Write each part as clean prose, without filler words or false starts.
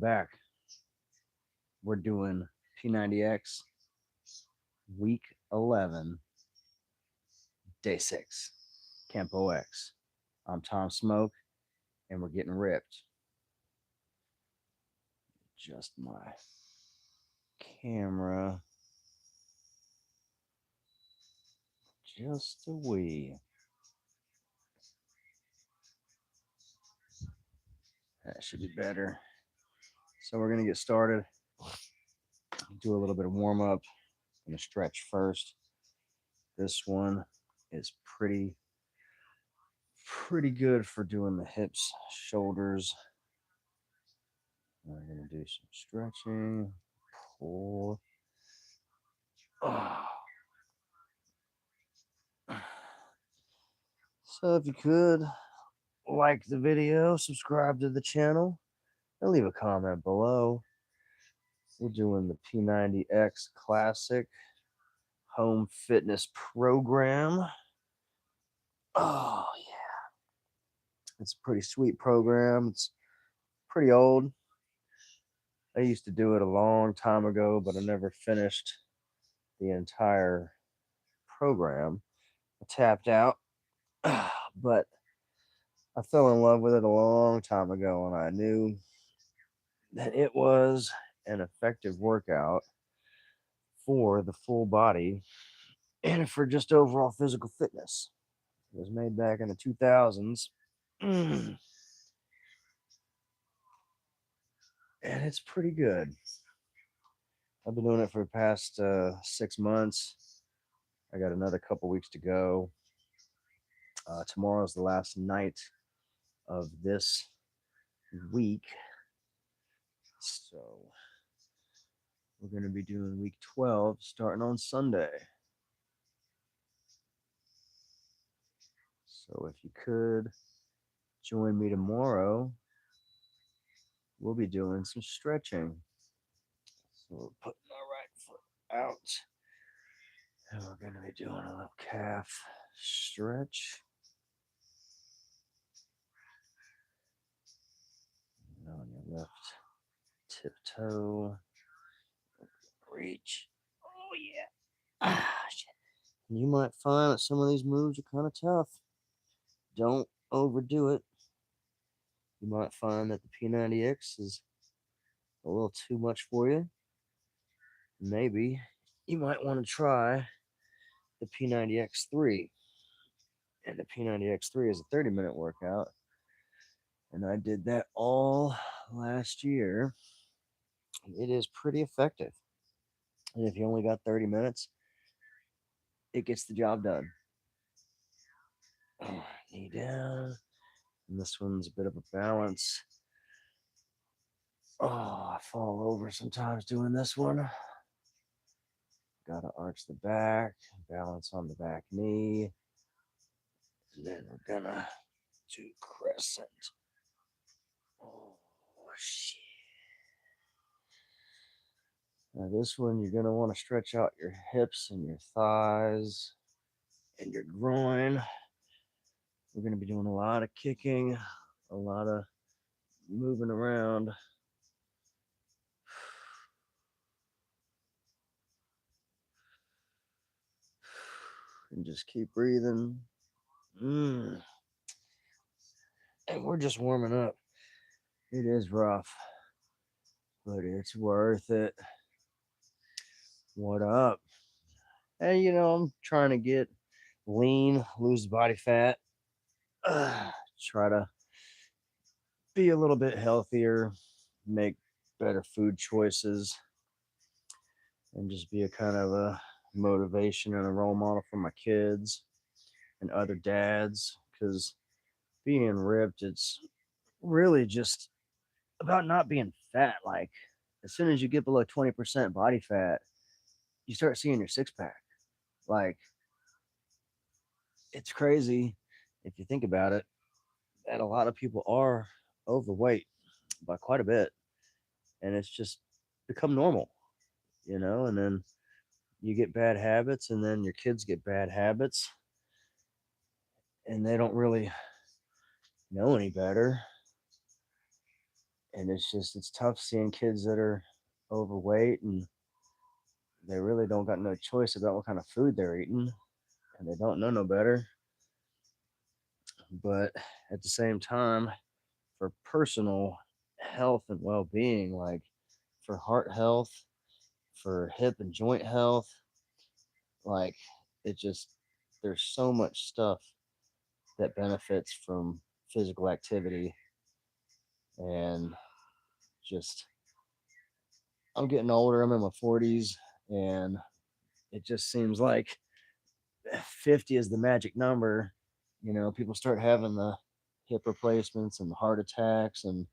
Back. We're doing P90X week 11, day 6, Kenpo X. I'm Tom Smoke, and we're getting ripped. Just my camera, just a wee. That should be better. So we're gonna get started. Do a little bit of warm up. Gonna stretch first. This one is pretty good for doing the hips, shoulders. We're gonna do some stretching. Pull. Oh. So if you could like the video, subscribe to the channel, and leave a comment below. We're doing the P90X Classic Home Fitness Program. Oh yeah, it's a pretty sweet program. It's pretty old. I used to do it a long time ago, but I never finished the entire program. I tapped out, but I fell in love with it a long time ago, and I knew that it was an effective workout for the full body and for just overall physical fitness. It was made back in the 2000s. And it's pretty good. I've been doing it for the past 6 months. I got another couple weeks to go. Tomorrow's the last night of this week. So we're going to be doing week 12 starting on Sunday. So if you could join me tomorrow, we'll be doing some stretching. So we're putting our right foot out. And we're going to be doing a little calf stretch. And on your left tiptoe. Reach. Oh, yeah. Shit. And you might find that some of these moves are kind of tough. Don't overdo it. You might find that the P90X is a little too much for you. Maybe you might want to try the P90X3. And the P90X3 is a 30-minute workout. And I did that all last year. It is pretty effective. And if you only got 30 minutes, it gets the job done. Oh, knee down. And this one's a bit of a balance. Oh, I fall over sometimes doing this one. Gotta arch the back, balance on the back knee. And then we're gonna do crescent. Oh, shit. Now, this one, you're gonna want to stretch out your hips and your thighs and your groin. We're gonna be doing a lot of kicking, a lot of moving around. And just keep breathing. And we're just warming up. It is rough, but it's worth it. What up? And I'm trying to get lean, lose body fat, try to be a little bit healthier, make better food choices, and just be a kind of a motivation and a role model for my kids and other dads. Because being ripped, it's really just about not being fat. Like, as soon as you get below 20% body fat, you start seeing your six pack. Like, it's crazy if you think about it, that a lot of people are overweight by quite a bit. And it's just become normal. And then you get bad habits, and then your kids get bad habits, and they don't really know any better. And it's tough seeing kids that are overweight and they really don't got no choice about what kind of food they're eating and they don't know no better. But at the same time, for personal health and well being, like for heart health, for hip and joint health, like it just, there's so much stuff that benefits from physical activity. And just, I'm getting older, I'm in my 40s, and it just seems like 50 is the magic number. You know, people start having the hip replacements and the heart attacks and,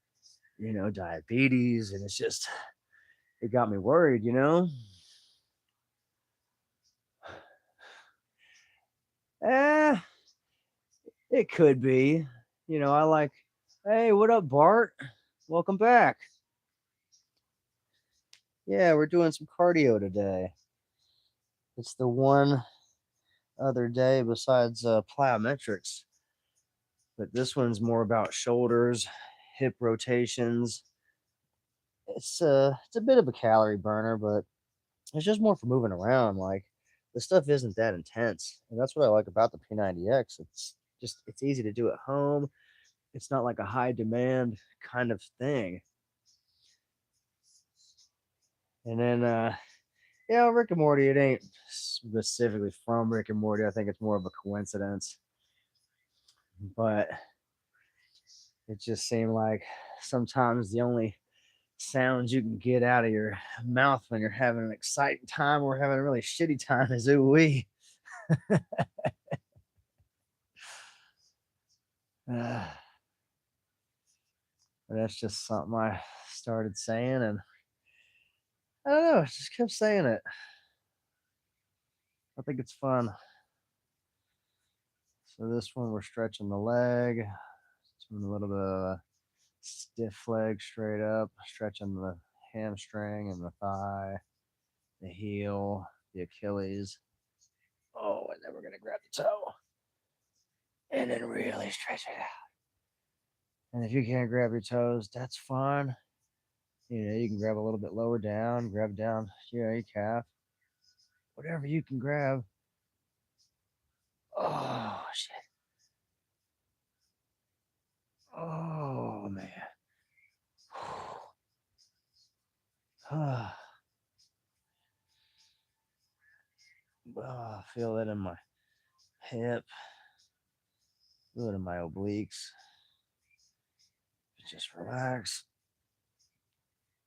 diabetes. And it's just, it got me worried, you know? Eh, it could be. I like, hey, what up, Bart? Welcome back. Yeah, we're doing some cardio today. It's the one other day besides plyometrics, but this one's more about shoulders, hip rotations. It's a bit of a calorie burner, but it's just more for moving around. Like the stuff isn't that intense, and that's what I like about the P90X. It's easy to do at home. It's not like a high demand kind of thing. And then yeah, Rick and Morty, it ain't specifically from Rick and Morty. I think it's more of a coincidence. But it just seemed like sometimes the only sounds you can get out of your mouth when you're having an exciting time or having a really shitty time is ooh wee. That's just something I started saying, and I don't know, I just kept saying it. I think it's fun. So this one, we're stretching the leg, doing a little bit of stiff leg straight up, stretching the hamstring and the thigh, the heel, the Achilles. Oh, and then we're gonna grab the toe, and then really stretch it out. And if you can't grab your toes, that's fine. You can grab a little bit lower down, grab down, your calf, whatever you can grab. Oh shit. Oh man. Oh, feel it in my hip, feel it in my obliques. Just relax.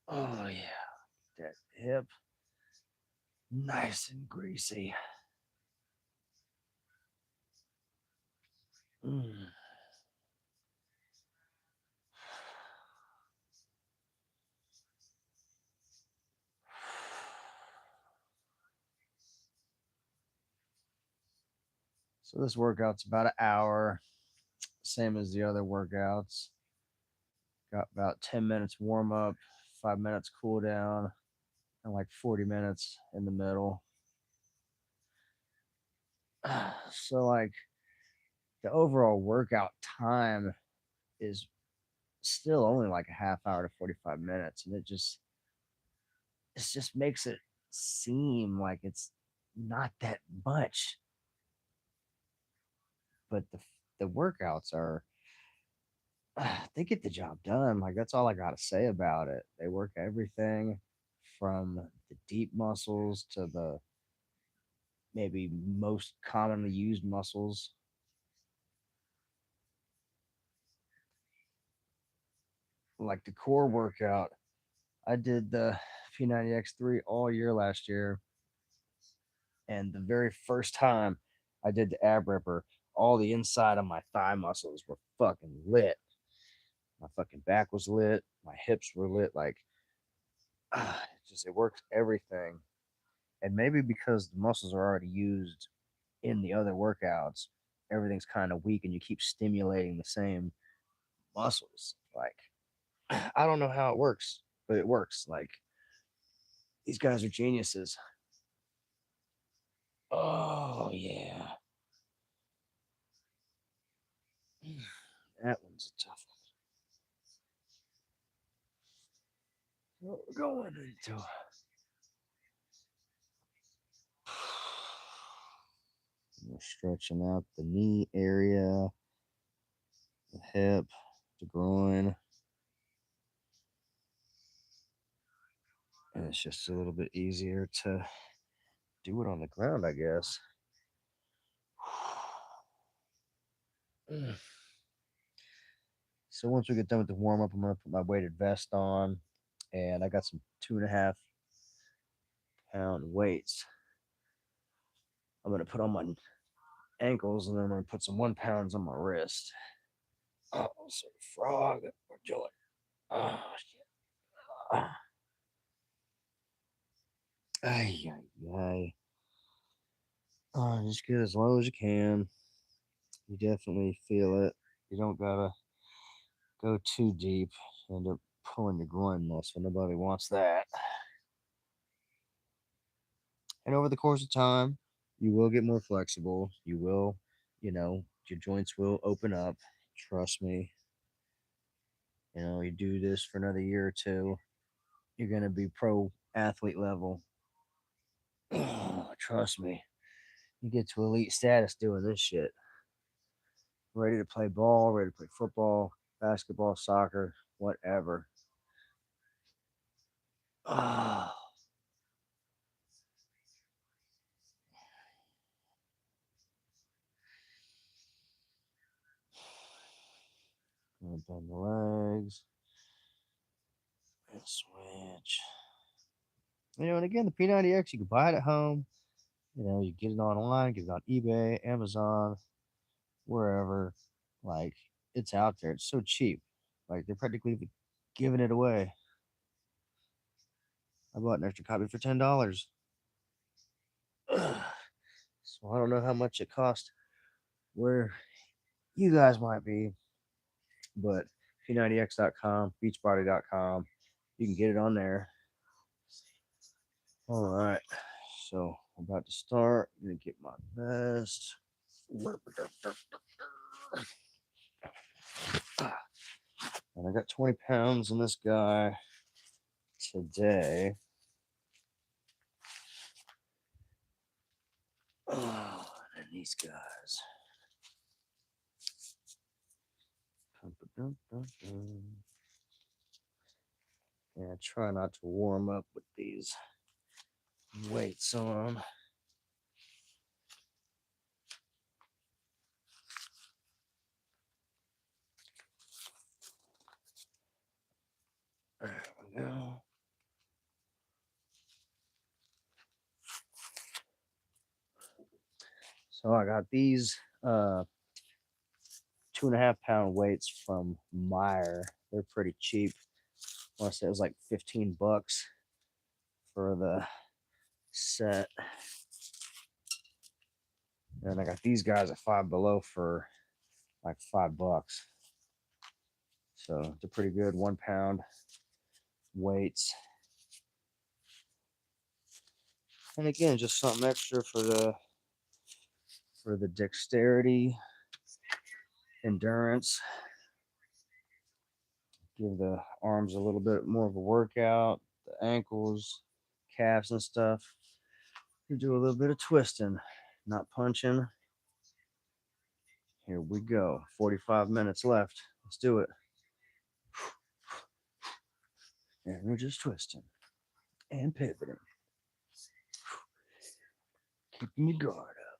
Oh yeah, that hip, nice and greasy. Mm. So this workout's about an hour, same as the other workouts. Got about 10 minutes warm up, 5 minutes cool down, and like 40 minutes in the middle. So like the overall workout time is still only like a half hour to 45 minutes, and it just makes it seem like it's not that much, but the workouts are, they get the job done. Like that's all I got to say about it. They work everything from the deep muscles to the maybe most commonly used muscles. Like the core workout, I did the P90X3 all year last year, and the very first time I did the ab ripper, all the inside of my thigh muscles were fucking lit. My fucking back was lit. My hips were lit. Like, it works everything. And maybe because the muscles are already used in the other workouts, everything's kind of weak and you keep stimulating the same muscles. Like, I don't know how it works, but it works. Like, these guys are geniuses. Oh, yeah. That one's a tough one. what we're going into. We're stretching out the knee area, the hip, the groin. And it's just a little bit easier to do it on the ground, I guess. So once we get done with the warm up, I'm gonna put my weighted vest on, and I got some 2.5 pound weights. I'm gonna put on my ankles, and then I'm gonna put some 1 pounds on my wrist. Oh, so frog or joy. Oh shit. Ay, ay, ay. Oh, just get as low as you can. You definitely feel it. You don't gotta go too deep. You end up pulling your groin muscle. Nobody wants that. And over the course of time, you will get more flexible. You will, your joints will open up. Trust me. You do this for another year or two, you're going to be pro athlete level. Trust me. You get to elite status doing this shit. Ready to play ball, ready to play football, basketball, soccer, whatever. Oh. Bend the legs and switch. And again, the P90X, you can buy it at home. You get it online, get it on eBay, Amazon, wherever. Like, it's out there. It's so cheap. Like, they're practically giving it away. I bought an extra copy for $10. So I don't know how much it cost where you guys might be, but P90X.com, beachbody.com, you can get it on there. All right. So I'm about to start. I'm going to get my vest. And I got 20 pounds in this guy today. Oh, and these guys. Yeah, try not to warm up with these weights on. There we go. So I got these 2.5 pound weights from Meyer. They're pretty cheap. I want to say it was like $15 for the set. And I got these guys at Five Below for like $5. So they're pretty good 1 pound weights. And again, just something extra for the dexterity, endurance. Give the arms a little bit more of a workout, the ankles, calves and stuff. You do a little bit of twisting, not punching. Here we go. 45 minutes left. Let's do it. And we're just twisting and pivoting. Keeping your guard up.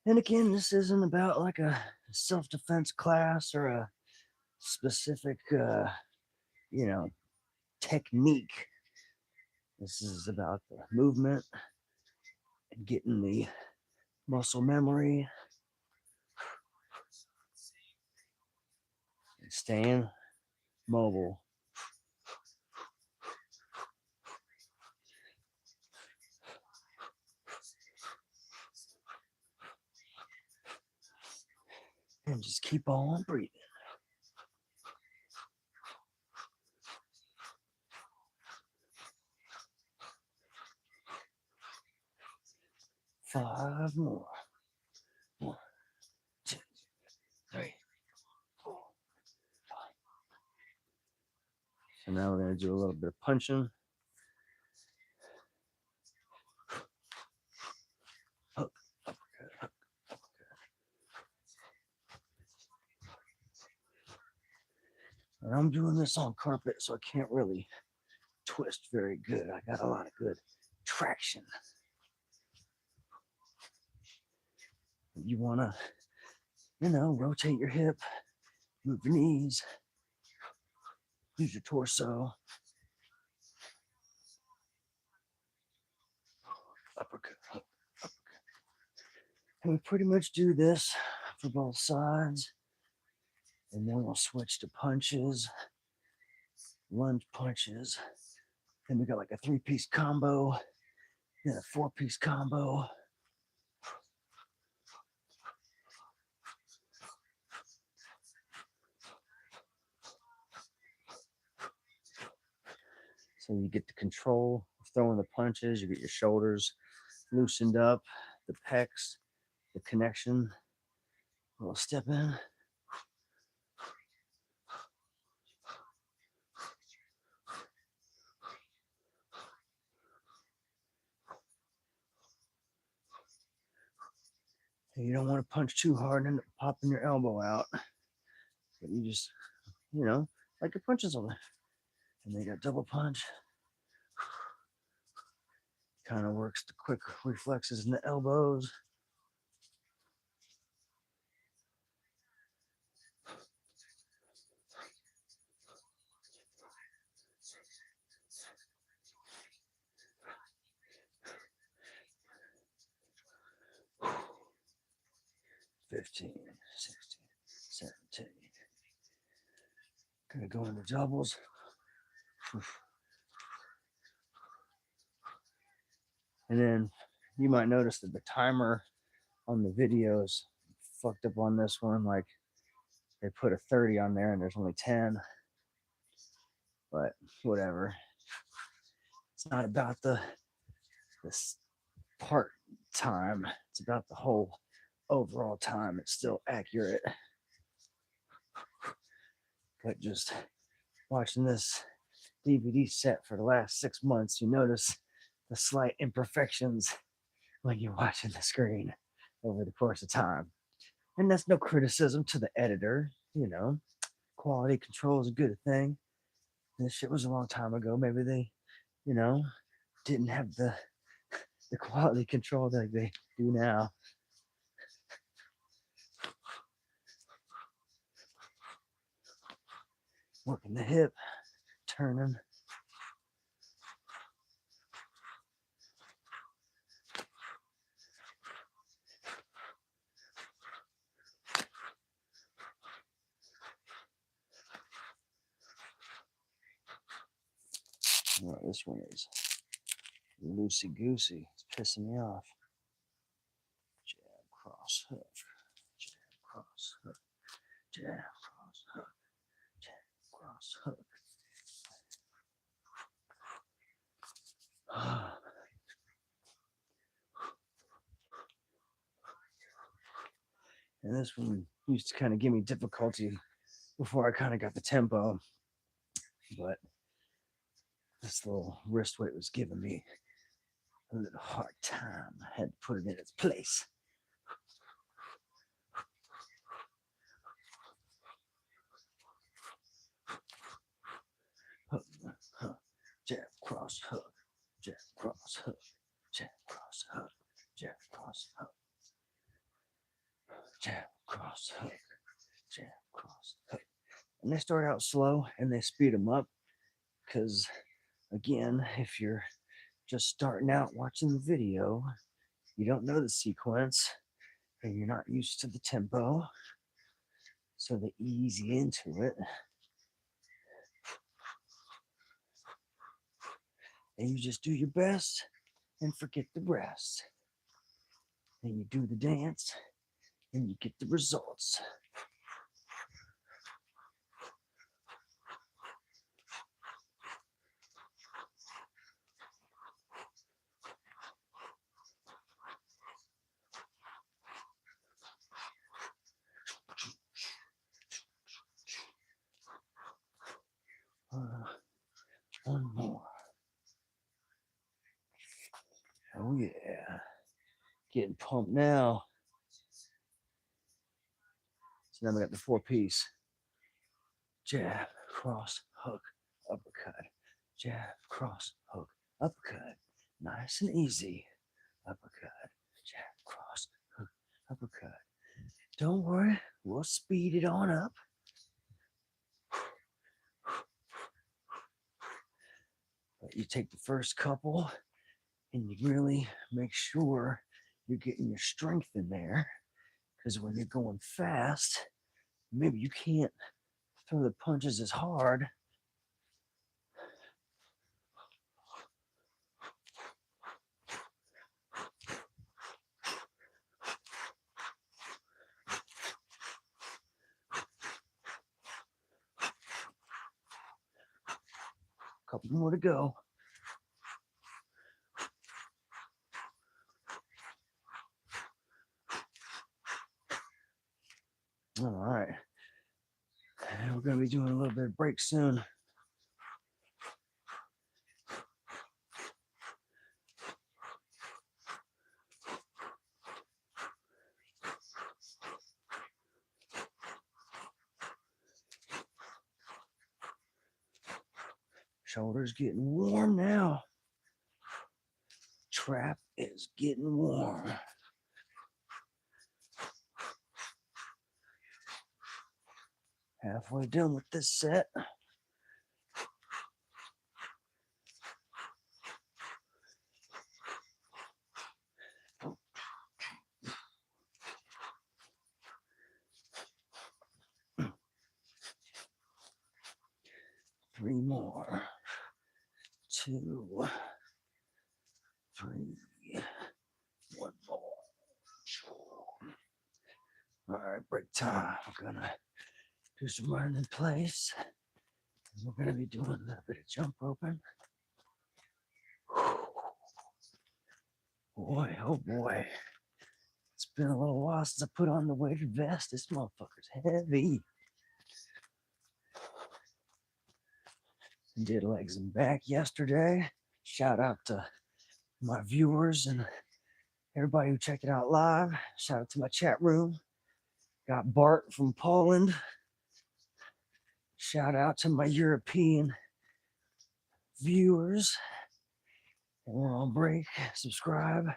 And again, this isn't about like a self-defense class or a specific, technique. This is about the movement and getting the muscle memory and staying mobile. And just keep on breathing. Five more. 1, 2, 3, 4, 5. So now we're going to do a little bit of punching. Hook, uppercut, hook, uppercut. And I'm doing this on carpet, so I can't really twist very good. I got a lot of good traction. You want to, rotate your hip, move your knees, use your torso. Uppercut, hook, uppercut. And we pretty much do this for both sides. And then we'll switch to punches, lunge punches. Then we got like a 3-piece combo, then a 4-piece combo. So you get the control of throwing the punches, you get your shoulders loosened up, the pecs, the connection. A little step in. And you don't want to punch too hard and end up popping your elbow out. But you just, like your punches on there. And they got double punch. Kind of works the quick reflexes in the elbows. $15, $16, $17. Gonna go into doubles. And then you might notice that the timer on the videos fucked up on this one. Like they put a 30 on there and there's only 10. But whatever. It's not about this part time. It's about the whole overall time. It's still accurate. But just watching this DVD set for the last 6 months, you notice the slight imperfections when you're watching the screen over the course of time. And that's no criticism to the editor, Quality control is a good thing. This shit was a long time ago. Maybe they, didn't have the quality control that they do now. Working the hip, turning. Well, this one is loosey goosey. It's pissing me off. Jab, cross, hook. Jab, cross, hook. Jab, cross, hook. Jab, cross, hook. And this one used to kind of give me difficulty before I kind of got the tempo. But this little wrist weight was giving me a little hard time. I had to put it in its place. Hook, hook, jab, cross, hook, jab, cross, hook, jab, cross, hook, jab, cross, hook, jab, cross, hook, jab, cross, hook. And they start out slow and they speed them up because, again, if you're just starting out watching the video, you don't know the sequence and you're not used to the tempo, so they ease you into it. And you just do your best and forget the rest. And you do the dance and you get the results. One more. Oh yeah. Getting pumped now. So now we got the 4-piece. Jab, cross, hook, uppercut. Jab, cross, hook, uppercut. Nice and easy. Uppercut. Jab, cross, hook, uppercut. Don't worry, we'll speed it on up. But you take the first couple and you really make sure you're getting your strength in there. Because when you're going fast, maybe you can't throw the punches as hard. Couple more to go. All right. And we're going to be doing a little bit of break soon. Shoulders getting warm now. Trap is getting warm. Halfway done with this set. Three more. 2, 3, 1 more. All right, break time. We're gonna do some running in place. And we're gonna be doing a little bit of jump roping. Boy, oh boy. It's been a little while since I put on the weighted vest. This motherfucker's heavy. Did legs and back yesterday. Shout out to my viewers and everybody who checked it out live. Shout out to my chat room. Got Bart from Poland. Shout out to my European viewers. And we're on break. Subscribe.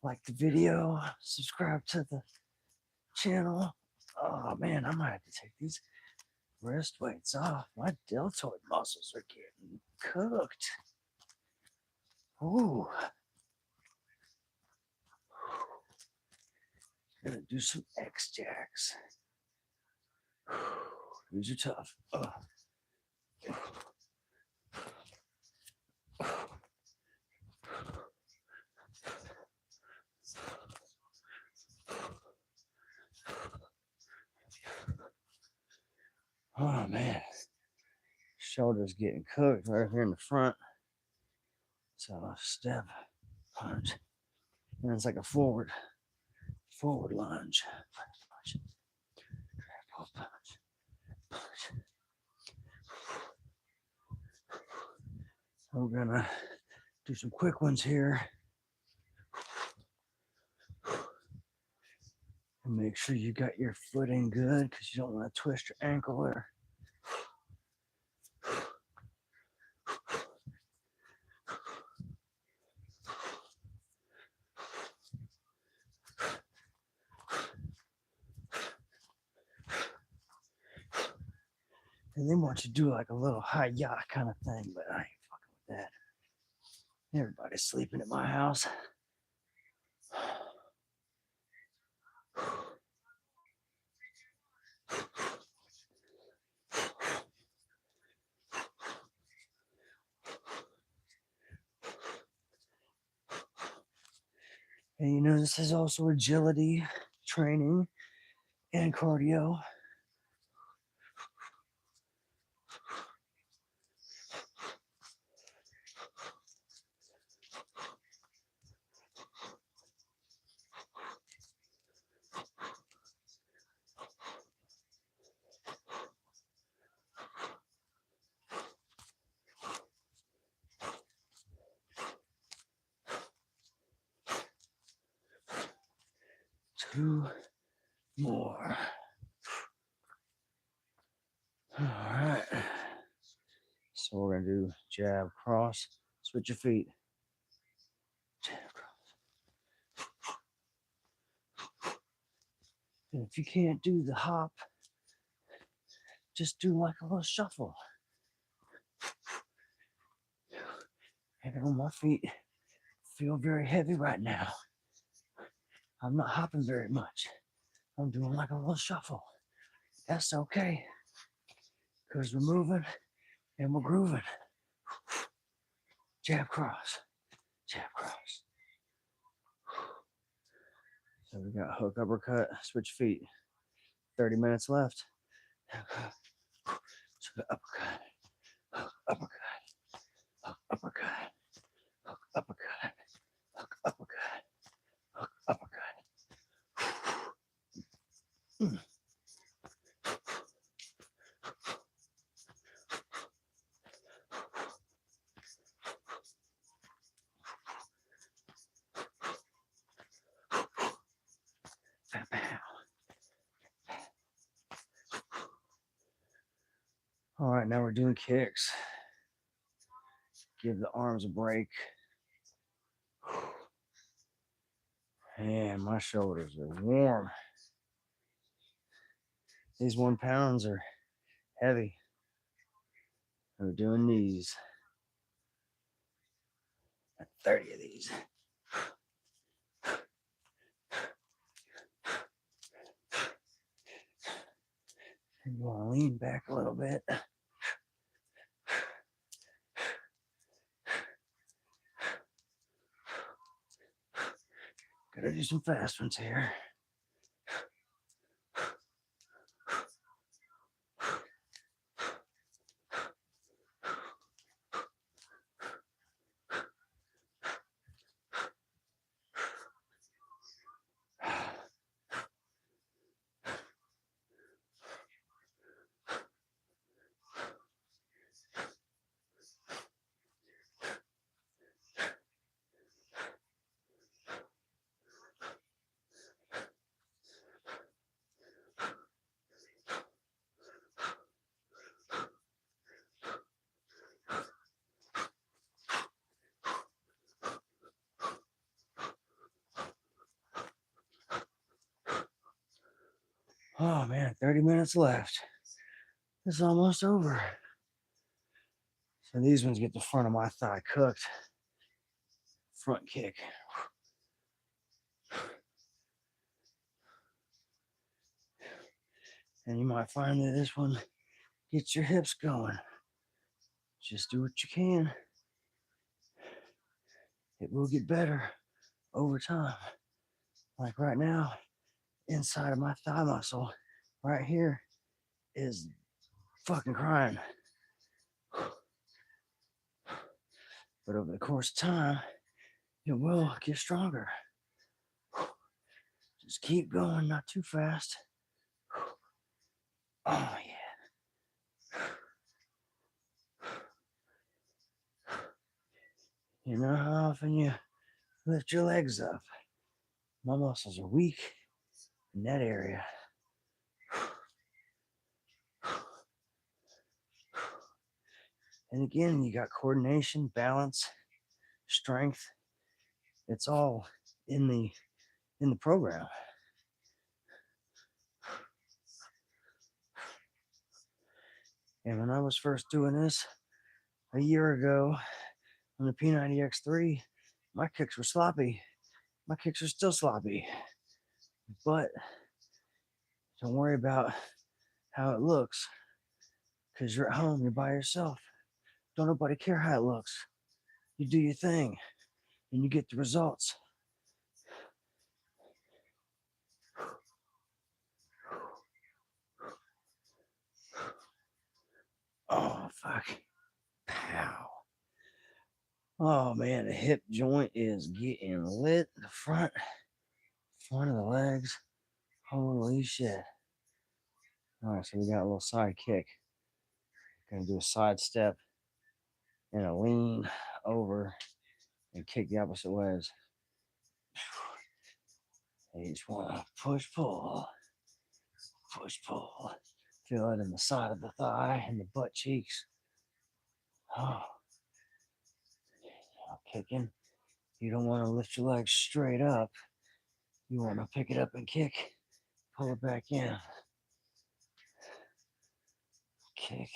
Like the video. Subscribe to the channel. Oh man, I might have to take these wrist weights off. My deltoid muscles are getting cooked. Ooh. Gonna do some X jacks. These are tough. Oh man, shoulders getting cooked right here in the front. So step, punch, and it's like a forward lunge. Punch, punch, punch. We're gonna do some quick ones here. And make sure you got your footing good because you don't want to twist your ankle there. And they want you to do like a little high yacht kind of thing, but I ain't fucking with that. Everybody's sleeping at my house. And you know, this is also agility training and cardio. 2 more. All right. So we're going to do jab, cross, switch your feet. Jab, cross. And if you can't do the hop, just do like a little shuffle. And on my feet feel very heavy right now. I'm not hopping very much. I'm doing like a little shuffle. That's okay, because we're moving and we're grooving. Jab, cross, jab, cross. So we got hook, uppercut, switch feet. 30 minutes left. So the uppercut, hook, uppercut, hook, uppercut, hook, uppercut, hook, uppercut, hook, uppercut. All right, now we're doing kicks. Give the arms a break. And my shoulders are warm. These 1 pounds are heavy. We're doing these. 30 of these. And you want to lean back a little bit. Gotta do some fast ones here. Oh man, 30 minutes left. It's almost over. So these ones get the front of my thigh cooked. Front kick. And you might find that this one gets your hips going. Just do what you can. It will get better over time. Like right now, inside of my thigh muscle, right here, is fucking crying. But over the course of time, it will get stronger. Just keep going, not too fast. Oh yeah. You know how often you lift your legs up? My muscles are weak in that area. And again, you got coordination, balance, strength. It's all in the program. And when I was first doing this a year ago on the P90X3, my kicks were sloppy. My kicks are still sloppy. But don't worry about how it looks, because you're at home, you're by yourself. Don't nobody care how it looks. You do your thing and you get the results. Oh, fuck. Pow. Oh, man, the hip joint is getting lit. The front of the legs. Holy shit. All right, so we got a little side kick. Gonna do a side step and a lean over and kick the opposite ways. And you just want to push, pull, push, pull. Feel it in the side of the thigh and the butt cheeks. Oh, kicking. You don't want to lift your legs straight up. You want to pick it up and kick, pull it back in. Kick,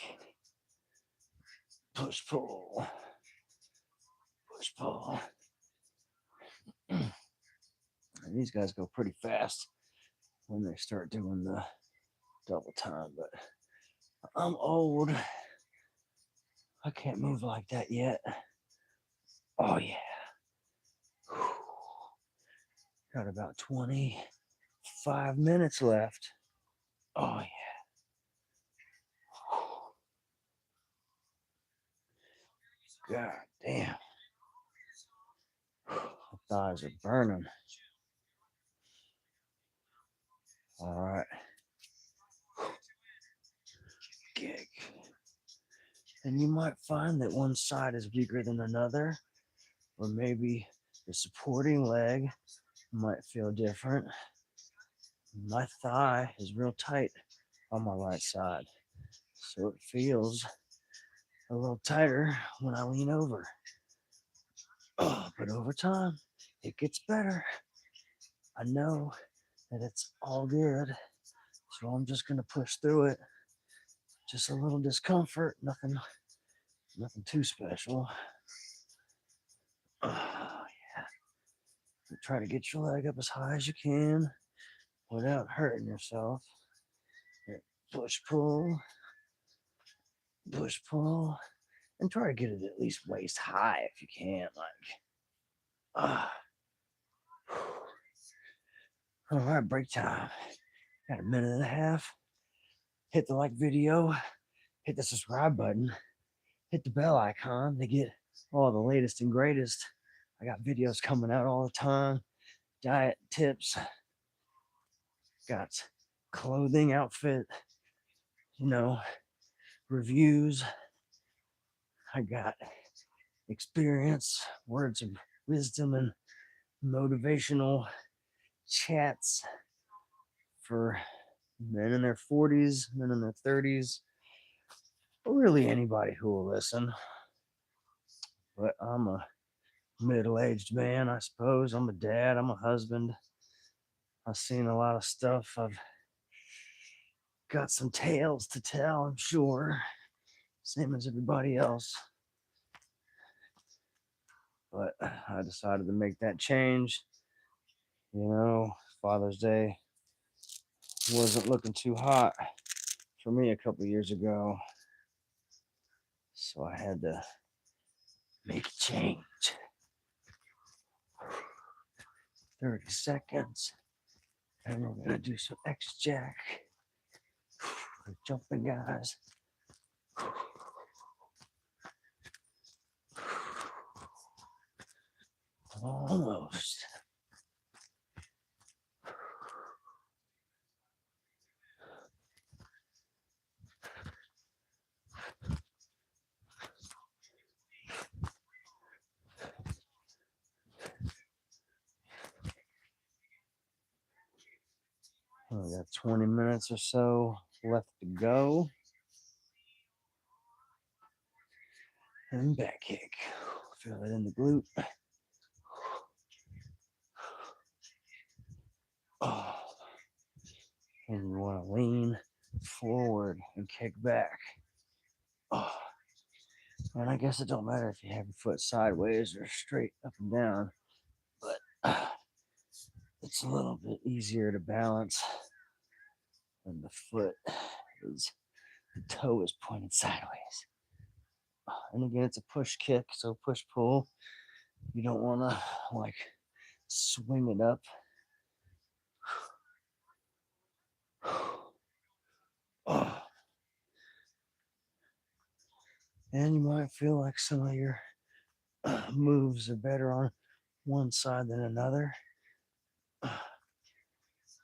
push, pull, push, pull. And these guys go pretty fast when they start doing the double time, but I'm old. I can't move like that yet. Oh, yeah. Got about 25 minutes left. Oh, yeah. God damn. The thighs are burning. All right. Kick. And you might find that one side is weaker than another, or maybe the supporting leg might feel different. My thigh is real tight on my right side, so it feels a little tighter when I lean over. Oh, but over time, it gets better. I know that it's all good, so I'm just gonna push through it. Just a little discomfort, nothing too special. Yeah. Try to get your leg up as high as you can without hurting yourself. Push, pull, push, pull, and try to get it at least waist high if you can. All right, break time. Got a minute and a half. Hit the like video, hit the subscribe button, hit the bell icon to get all the latest and greatest. I got videos coming out all the time, diet tips, got clothing, outfit, reviews. I got experience, words of wisdom, and motivational chats for men in their 40s, men in their 30s, really anybody who will listen. But I'm a middle-aged man, I suppose. I'm a dad, I'm a husband. I've seen a lot of stuff. I've got some tales to tell, I'm sure, same as everybody else. But I decided to make that change. Father's Day wasn't looking too hot for me a couple years ago, so I had to make a change. 30 seconds, and we're gonna do some X jack. We're jumping, guys. Almost. We got 20 minutes or so left to go. And back kick. Feel it in the glute. Oh. And you want to lean forward and kick back. Oh. And I guess it don't matter if you have your foot sideways or straight up and down, but it's a little bit easier to balance when the toe is pointed sideways. And again, it's a push kick, so push pull. You don't want to swing it up. Oh. And you might feel like some of your moves are better on one side than another.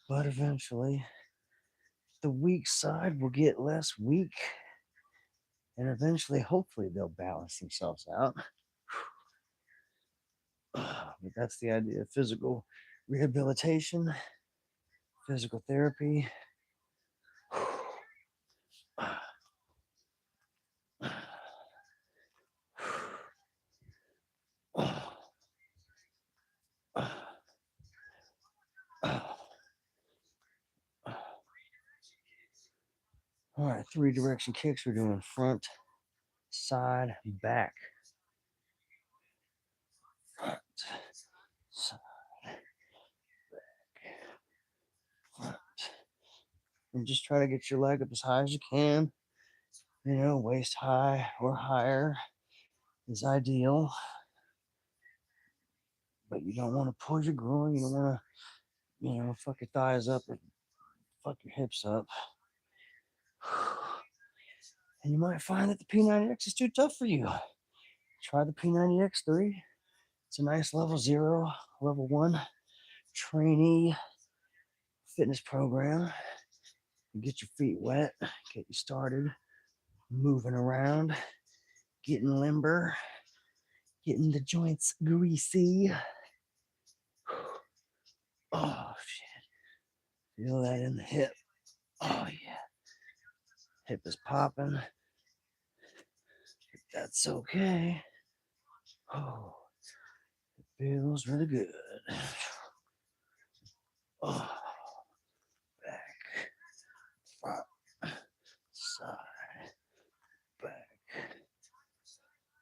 But eventually, the weak side will get less weak. And eventually, hopefully, they'll balance themselves out. But that's the idea of physical rehabilitation, physical therapy. All right, 3 direction kicks. We're doing front, side, back. Front, side, back, front. And just try to get your leg up as high as you can. You know, waist high or higher is ideal. But you don't want to pull your groin. You don't want to, fuck your thighs up or fuck your hips up. And you might find that the P90X is too tough for you. Try the P90X3. It's a nice level 0, level 1 trainee fitness program. You get your feet wet, get you started moving around, getting limber, getting the joints greasy. Oh, shit. Feel that in the hip. Oh, yeah. Hip is popping. That's okay. Oh, it feels really good. Oh, back, front, side, back.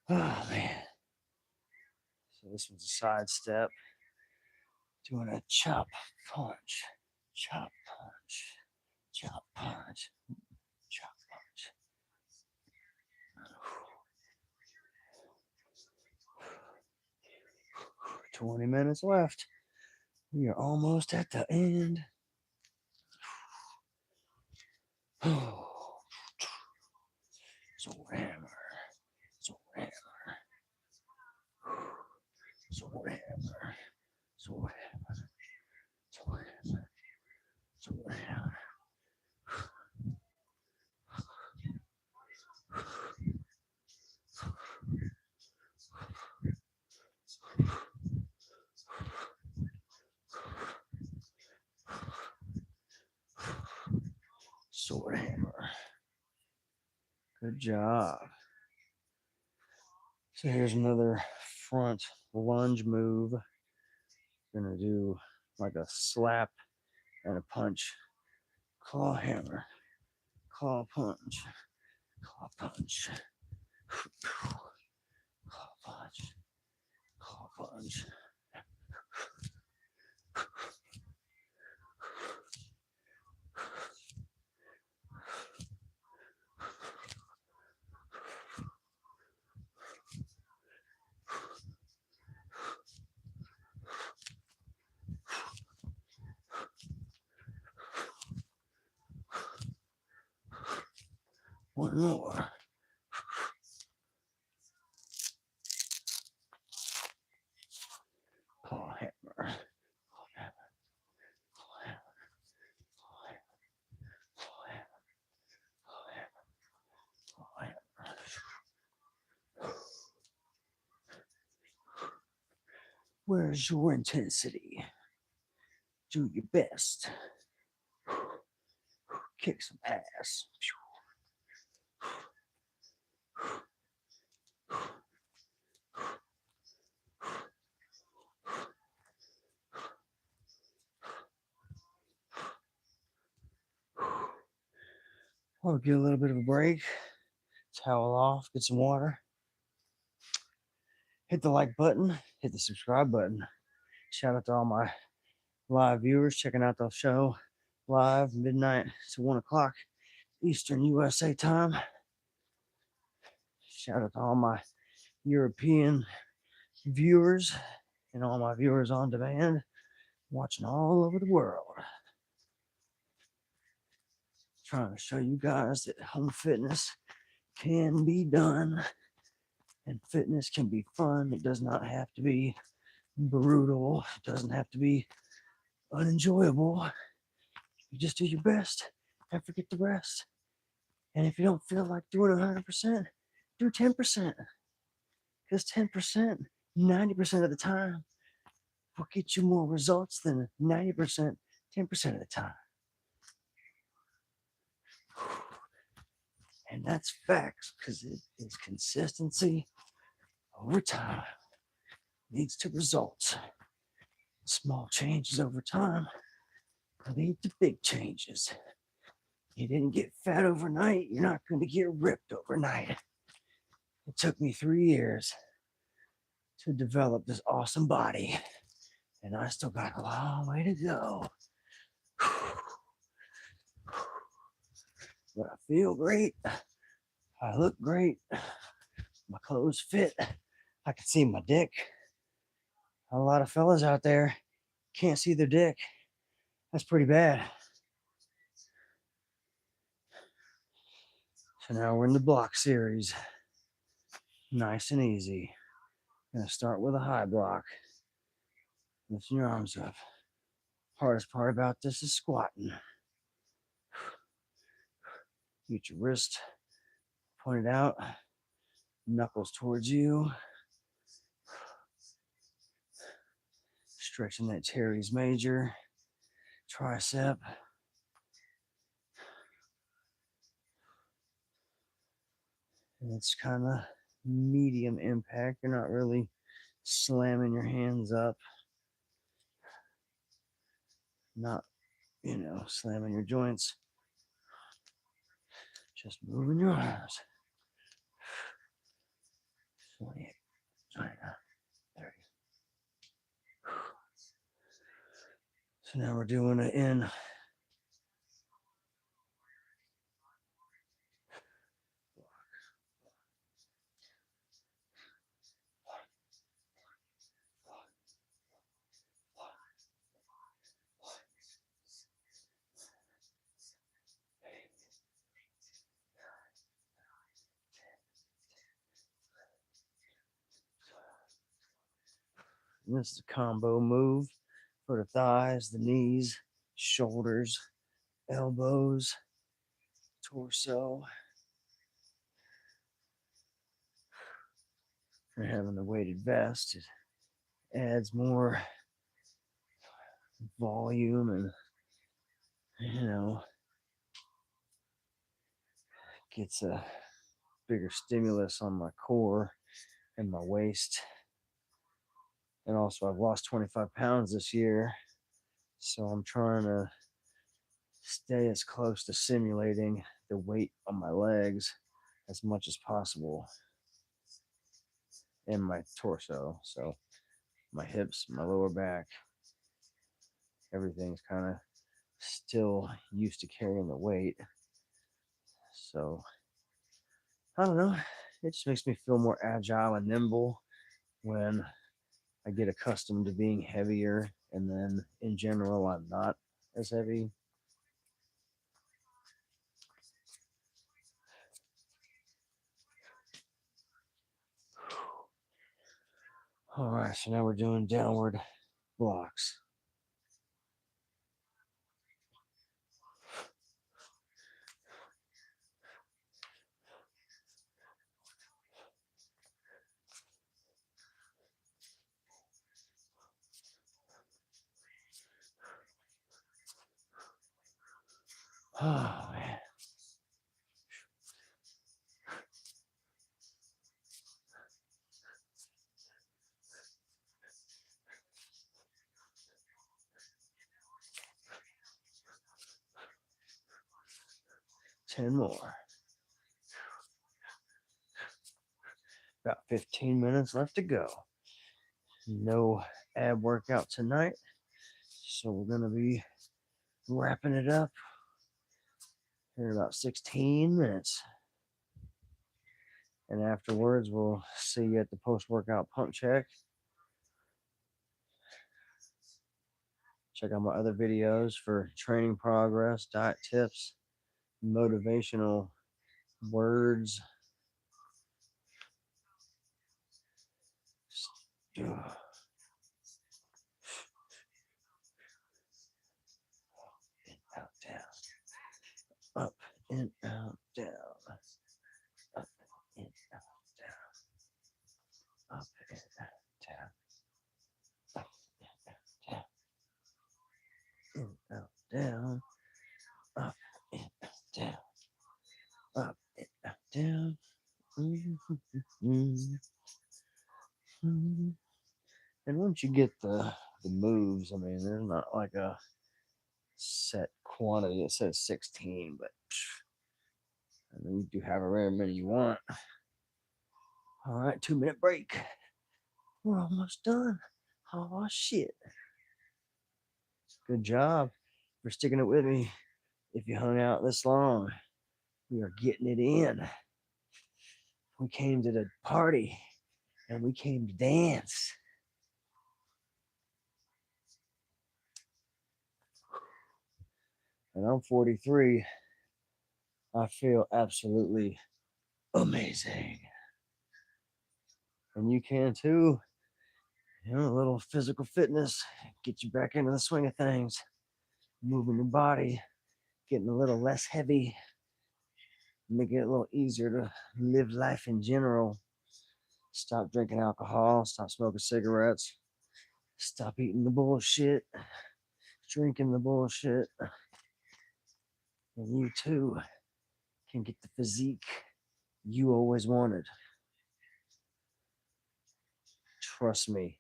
Oh, man. So this one's a side step. Doing a chop, punch, chop, punch, chop, punch, chop, punch. 20 minutes left. We are almost at the end. Sword hammer, sword hammer, sword hammer, sword hammer, sword hammer, sword hammer. Sword hammer. Good job. So here's another front lunge move. Gonna do like a slap and a punch. Claw hammer. Claw punch. Claw punch. Claw punch. Claw punch. One more. Claw hammer. Claw hammer. Claw hammer. Claw hammer. Claw hammer. Claw hammer. Claw hammer. Where's your intensity? Do your best. Kick some ass. I'll get a little bit of a break. Towel off, get some water. Hit the like button, hit the subscribe button. Shout out to all my live viewers checking out the show live midnight to 1 o'clock Eastern USA time. Shout out to all my European viewers and all my viewers on demand watching all over the world. Trying to show you guys that home fitness can be done and fitness can be fun. It does not have to be brutal. It doesn't have to be unenjoyable. You just do your best and forget the rest. And if you don't feel like doing 100%, do 10%. Because 10%, 90% of the time, will get you more results than 90%, 10% of the time. And that's facts, because it is consistency over time leads to results. Small changes over time lead to big changes. You didn't get fat overnight, you're not going to get ripped overnight. It took me 3 years to develop this awesome body, and I still got a long way to go. But I feel great. I look great. My clothes fit. I can see my dick. A lot of fellas out there can't see their dick. That's pretty bad. So now we're in the block series. Nice and easy. Gonna start with a high block. Lift your arms up. Hardest part about this is squatting. Get your wrist pointed out, knuckles towards you. Stretching that teres major, tricep. And it's kind of medium impact. You're not really slamming your hands up. Not, slamming your joints. Just moving your arms. 28, 29, 30. So now we're doing it in. And this is a combo move for the thighs, the knees, shoulders, elbows, torso. For having the weighted vest, it adds more volume and, gets a bigger stimulus on my core and my waist. And also, I've lost 25 pounds this year, so I'm trying to stay as close to simulating the weight on my legs as much as possible and my torso. So my hips, my lower back, everything's kind of still used to carrying the weight. So I don't know, it just makes me feel more agile and nimble when I get accustomed to being heavier, and then in general I'm not as heavy. All right, so now we're doing downward blocks. Oh, man. Ten more. About 15 minutes left to go. No ab workout tonight, so we're going to be wrapping it up in about 16 minutes. And afterwards, we'll see you at the post-workout pump check. Check out my other videos for training progress, diet tips, motivational words. Up and out, down. Up and out, down. Up and out, down. Up and down, up and down, up and down. Mm-hmm. And once you get the moves, I mean, there's not like a set quantity. It says 16, but I mean, you do have however many you want. All right, 2-minute break. We're almost done. Oh shit! Good job for sticking it with me. If you hung out this long, we are getting it in. We came to the party and we came to dance. And I'm 43. I feel absolutely amazing. And you can too. You know, a little physical fitness, get you back into the swing of things, moving your body, getting a little less heavy, making it a little easier to live life in general. Stop drinking alcohol, stop smoking cigarettes, stop eating the bullshit, drinking the bullshit. And you too can get the physique you always wanted. Trust me,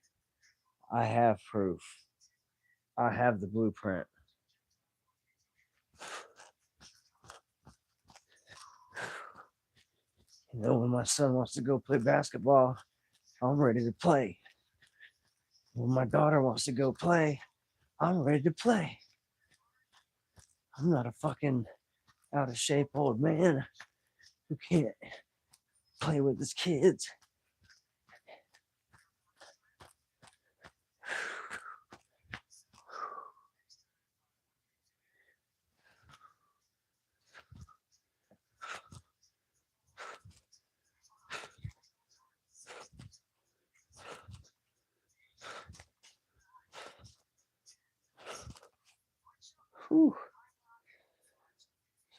I have proof. I have the blueprint. You know, when my son wants to go play basketball, I'm ready to play. When my daughter wants to go play, I'm ready to play. I'm not a fucking out of shape old man who can't play with his kids. Whew.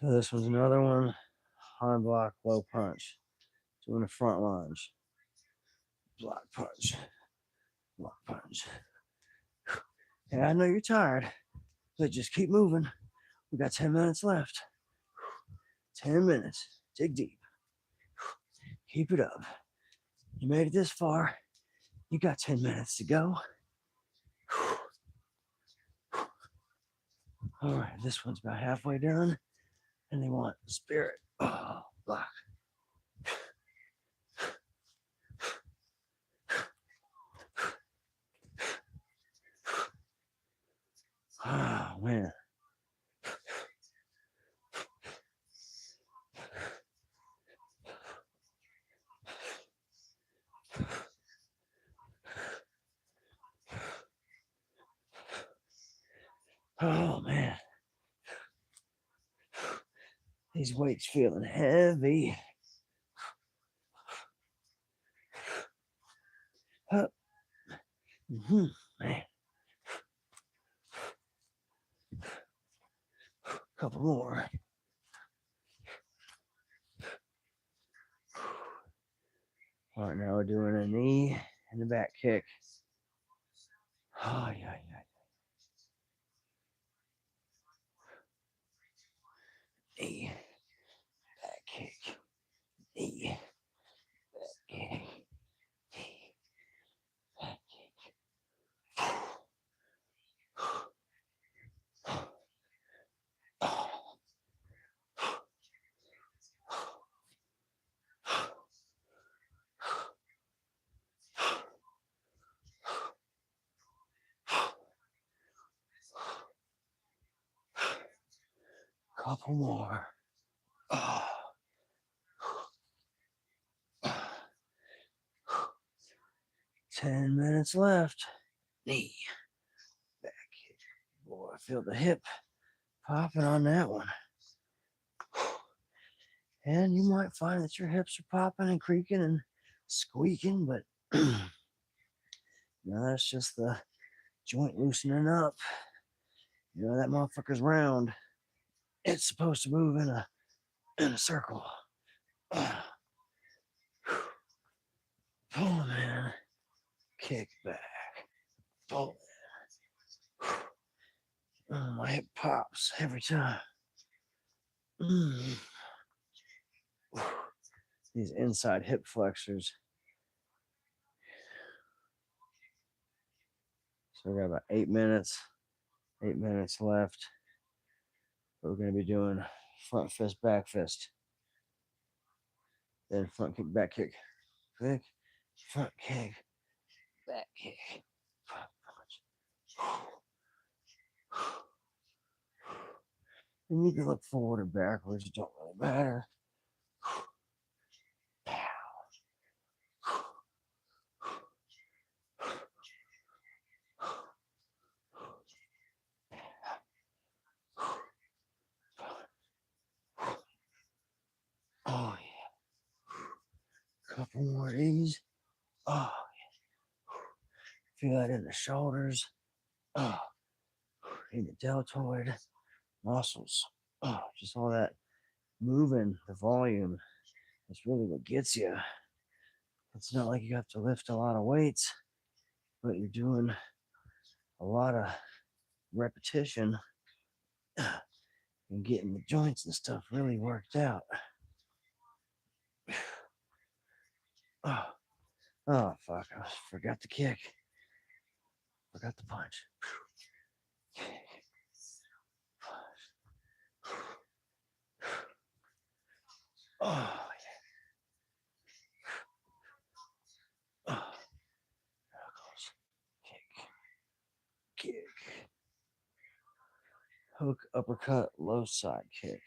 So this one's another one. High block, low punch. Doing a front lunge. Block punch. Block punch. Yeah, I know you're tired, but just keep moving. We got 10 minutes left. 10 minutes. Dig deep. Keep it up. You made it this far. You got 10 minutes to go. All right, this one's about halfway done. And they want spirit. Oh, block. Oh, man. Oh, man. These weights feeling heavy. Up. Man. Couple more. All right, now we're doing a knee and a back kick. Oh, yeah. Knee, back kick. Knee, back kick. Knee, back kick. Couple more. 10 minutes left. Knee, back kick. Boy, I feel the hip popping on that one. And you might find that your hips are popping and creaking and squeaking, but no, that's just the joint loosening up. You know, that motherfucker's round. It's supposed to move in a circle. Pull him in. Kick back. Pull in. Oh, my hip pops every time. Mm. These inside hip flexors. So we got about 8 minutes. 8 minutes left. We're going to be doing front fist, back fist. Then front kick, back kick. Kick, front kick, back kick. Front punch. And you can look forward or backwards. It don't really matter. Oh, yeah. Couple more of these. Oh, yeah. Feel that in the shoulders. Oh, in the deltoid muscles. Oh, just all that moving, the volume. That's really what gets you. It's not like you have to lift a lot of weights, but you're doing a lot of repetition and getting the joints and stuff really worked out. Oh, oh fuck. I forgot the kick. Forgot the punch. Kick. Punch. Oh, yeah. Oh, there goes. Kick. Kick. Hook, uppercut, low side kick.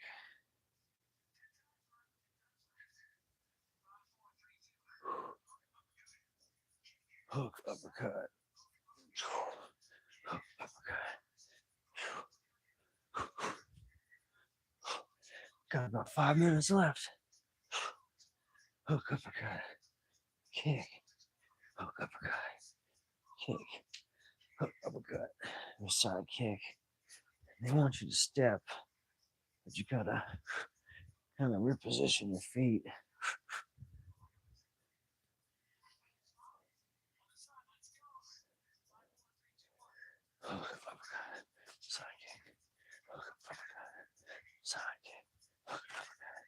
Hook, uppercut. Hook, uppercut. Got about 5 minutes left. Hook, uppercut. Kick. Hook, uppercut. Kick. Hook, uppercut. Your side kick. They want you to step, but you gotta kind of reposition your feet. Hook, uppercut. Side kick. Hook, uppercut. Side kick. Hook, uppercut.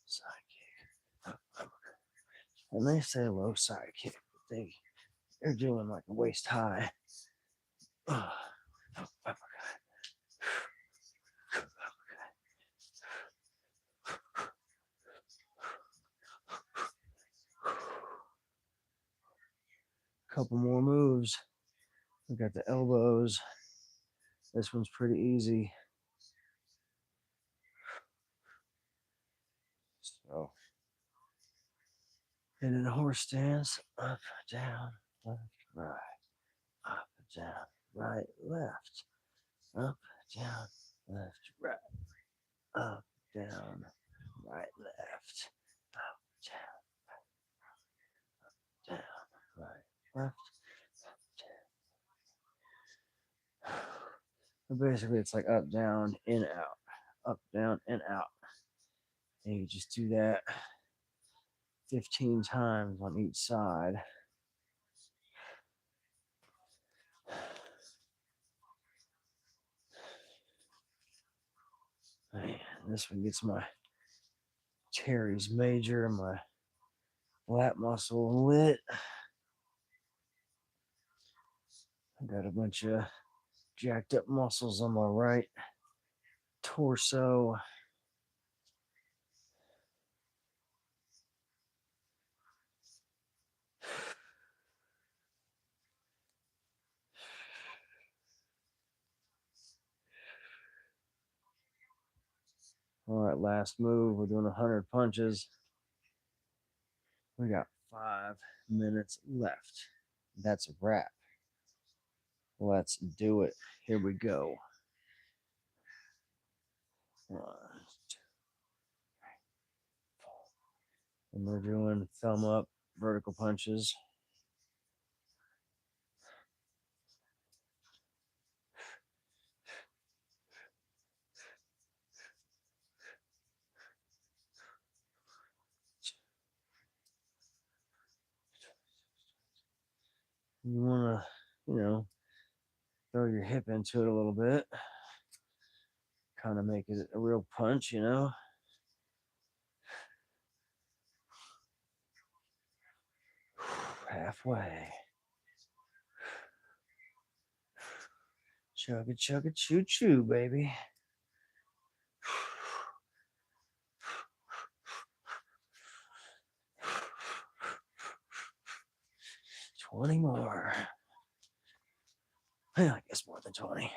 Side kick. Hook, uppercut. And they say low side kick, but they're doing like a waist high. Hook, uppercut. Couple more moves. We got the elbows. This one's pretty easy. So, and in a horse stance, up, down, left, right, up, down, right, left, up, down, left, right, up, down, right, left, up, down, right, left, up, down. And basically, it's like up, down, in, out, up, down, and out. And you just do that 15 times on each side. Man, this one gets my teres major and my lat muscle lit. I got a bunch of jacked up muscles on my right torso. All right, last move. We're doing 100 punches. We got 5 minutes left. That's a wrap. Let's do it. Here we go. 1, 2, 3, 4. And we're doing thumb up vertical punches. You want to, throw your hip into it a little bit. kind of make it a real punch, you know. Halfway. Chugga chugga choo choo, baby. 20 more. I guess more than 20.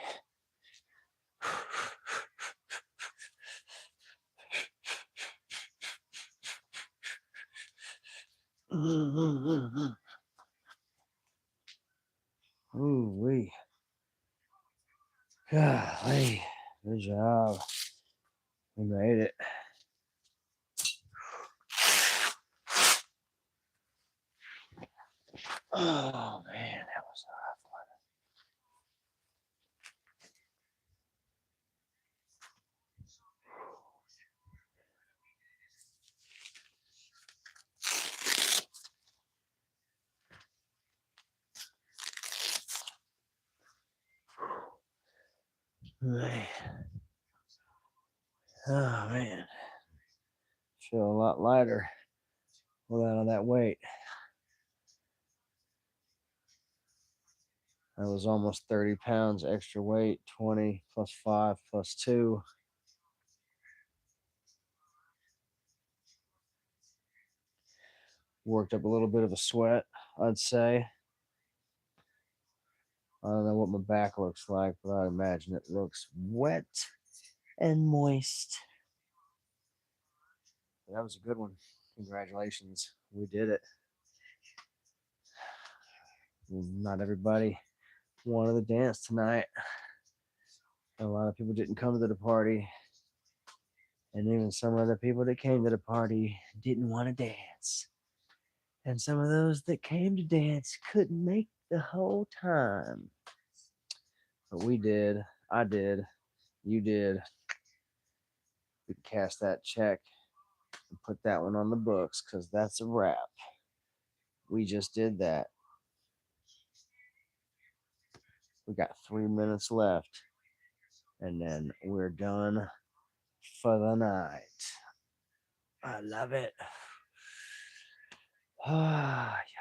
Ooh wee. Golly. Good job. We made it. Oh man, that was a rough one. Man. Oh man. Feel a lot lighter without all that weight. That was almost 30 pounds extra weight, 20 plus 5 plus 2. Worked up a little bit of a sweat, I'd say. I don't know what my back looks like, but I imagine it looks wet and moist. That was a good one. Congratulations. We did it. Not everybody wanted to dance tonight. A lot of people didn't come to the party. And even some of the people that came to the party didn't want to dance. And some of those that came to dance couldn't make the whole time. But we did. I did. You did. We could cash that check and put that one on the books because that's a wrap. We just did that. We got 3 minutes left. And then we're done for the night. I love it. Ah, yeah.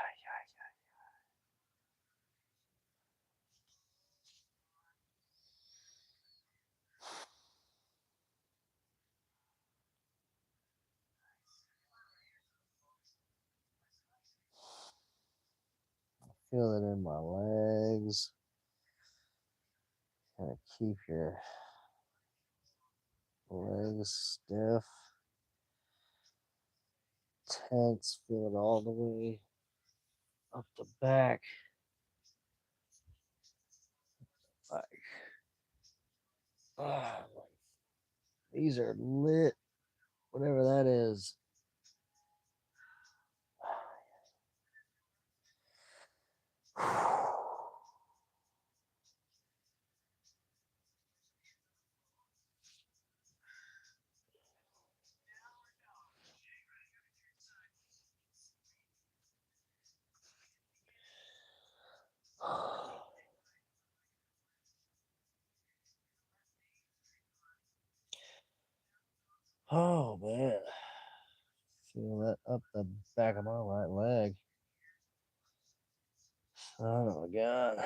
Feel it in my legs. Kind of keep your legs stiff, tense. Feel it all the way up the back. Like, oh, these are lit. Whatever that is. Oh man. Feel that up the back of my right leg. Oh my god.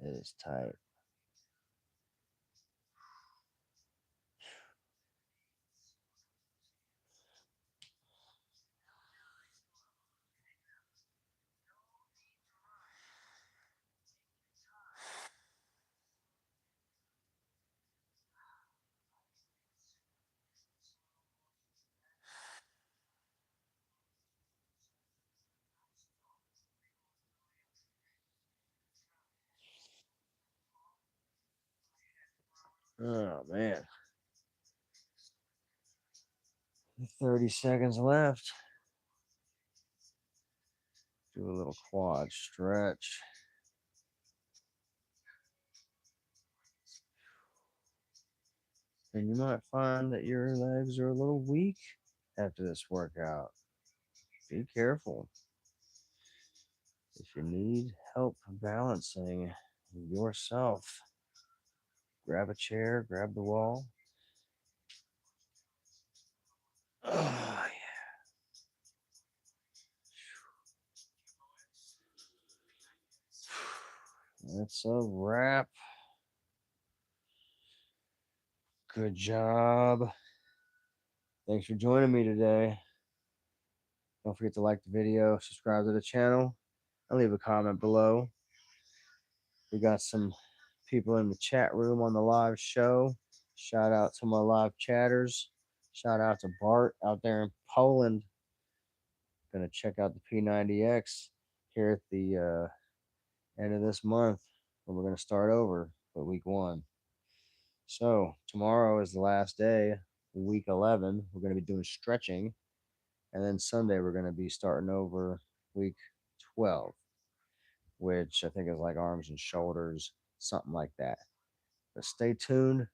It is tight. Oh man. 30 seconds left. Do a little quad stretch. And you might find that your legs are a little weak after this workout. Be careful. If you need help balancing yourself, grab a chair, grab the wall. Oh, yeah. That's a wrap. Good job. Thanks for joining me today. Don't forget to like the video, subscribe to the channel, and leave a comment below. We got some people in the chat room on the live show. Shout out to my live chatters. Shout out to Bart out there in Poland. Gonna check out the P90X here at the end of this month, when we're gonna start over for week 1. So tomorrow is the last day, week 11. We're gonna be doing stretching, and then Sunday we're gonna be starting over week 12, which I think is like arms and shoulders, something like that. But stay tuned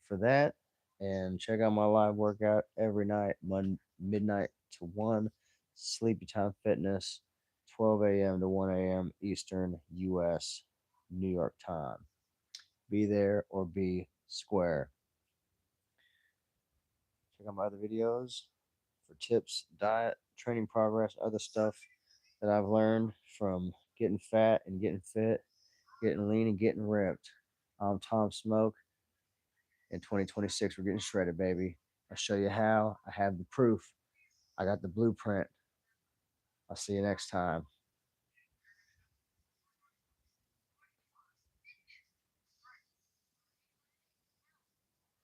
for that, and check out my live workout every night, midnight to 1, Sleepy Time Fitness, 12 a.m. to 1 a.m. Eastern US New York time. Be there or be square. Check out my other videos for tips, diet, training progress, other stuff that I've learned from getting fat and getting fit, getting lean and getting ripped. I'm Tom Smoke. In 2026, we're getting shredded, baby. I'll show you how. I have the proof. I got the blueprint. I'll see you next time.